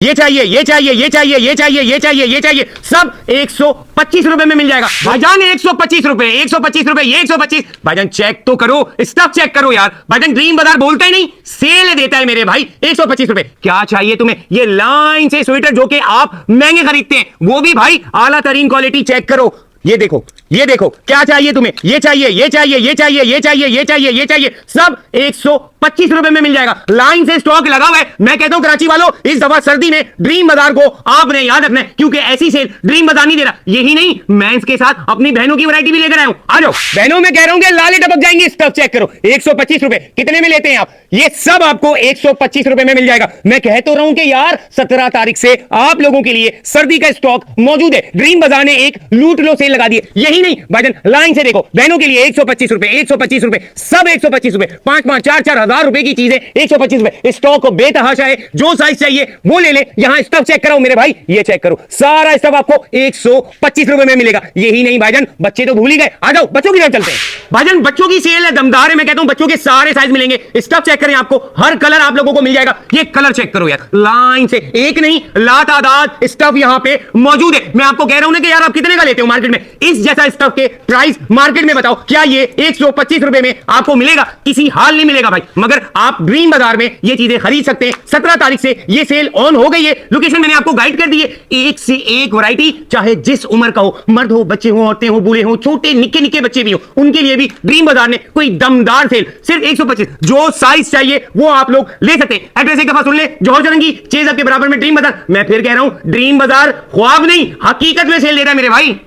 ये चाहिए, ये चाहिए, ये चाहिए, ये चाहिए, ये चाहिए, ये चाहिए, सब 125 रुपए में मिल जाएगा भाईजान। 125 रुपए, 125 रुपए, ये 125। भाईजान चेक तो करो, स्टफ चेक करो यार। भाईजान ड्रीम बाजार बोलता ही नहीं, सेल देता है मेरे भाई। 125 रुपए। क्या चाहिए तुम्हें? ये लाइन से स्वेटर जो कि आप महंगे खरीदते हैं, वो भी भाई आला तरीन क्वालिटी। चेक करो, ये देखो, ये देखो, क्या चाहिए तुम्हें? ये चाहिए, ये चाहिए, ये चाहिए, ये चाहिए, ये चाहिए, ये चाहिए, सब 125 रुपए में मिल जाएगा। लाइन से स्टॉक लगा हुआ है। मैं कहता हूं कराची वालों, इस दफा सर्दी में ड्रीम बाजार को आपने याद रखना है, क्योंकि ऐसी सेल ड्रीम बाजार नहीं दे रहा। यही नहीं, मेंस के साथ अपनी बहनों की वैरायटी भी लेकर आया हूं। आ जाओ बहनों, में कह रहा हूं कि लाले टपक जाएंगे। स्टफ चेक करो, 125 रुपए। कितने में लेते हैं आप? ये सब आपको 125 रुपए में मिल जाएगा। मैं कह तो रहा हूं कि यार 17 तारीख से आप लोगों के लिए सर्दी का स्टॉक मौजूद है। ड्रीम बाजार ने एक लूट लो सेल लगा दी है। यही नहीं भाईजान, लाइन से देखो, बहनों के लिए 125 रुपए, 125 रुपए, सब 125 रुपए। 5-5, 4-4 हजार रुपए की चीजें 125 रुपए। स्टॉक बेतहाशा है, जो साइज चाहिए वो ले ले। यहां स्टफ चेक कराओ मेरे भाई, ये चेक करो, सारा स्टफ आपको 125 रुपए में मिलेगा। यही नहीं भाईजान, बच्चे तो भूल ही गए। आ जाओ बच्चों की तरफ चलते हैं। भाईजान बच्चों की सेल है, दमदार है। मैं कहता हूं बच्चों के सारे साइज मिलेंगे। स्टफ चेक करें, आपको हर कलर आप लोगों को मिल जाएगा। ये कलर चेक करो यार, लाइन से, एक नहीं लातादाद स्टफ यहां पे मौजूद है। मैं आपको कह रहा हूं ना कि यार आप कितने का लेते हो मार्केट में? इस जैसा स्टफ के प्राइस मार्केट में बताओ, क्या ये 125 रुपए में आपको मिलेगा? किसी हाल नहीं मिलेगा भाई। मगर आप ड्रीम बाजार में ये चीजें खरीद सकते हैं। 17 तारीख से ये सेल ऑन हो गई है। लोकेशन मैंने आपको गाइड कर दी है। एक से एक वैरायटी, चाहे जिस उम्र का हो, मर्द हो, बच्चे हो, औरतें हो, बूढ़े हो, छोटे निक्के निक्के बच्चे भी हो, उनके लिए भी ड्रीम बाजार ने कोई दमदार सेल, सिर्फ 125। जो साइज चाहिए वो आप लोग ले सकते हैं। एड्रेस एक दफा सुन ले, जौहर चरंगी चेज के बराबर में ड्रीम बाजार। मैं फिर कह रहा हूं, ड्रीम बाजार ख्वाब नहीं, हकीकत में सेल दे रहा है मेरे भाई।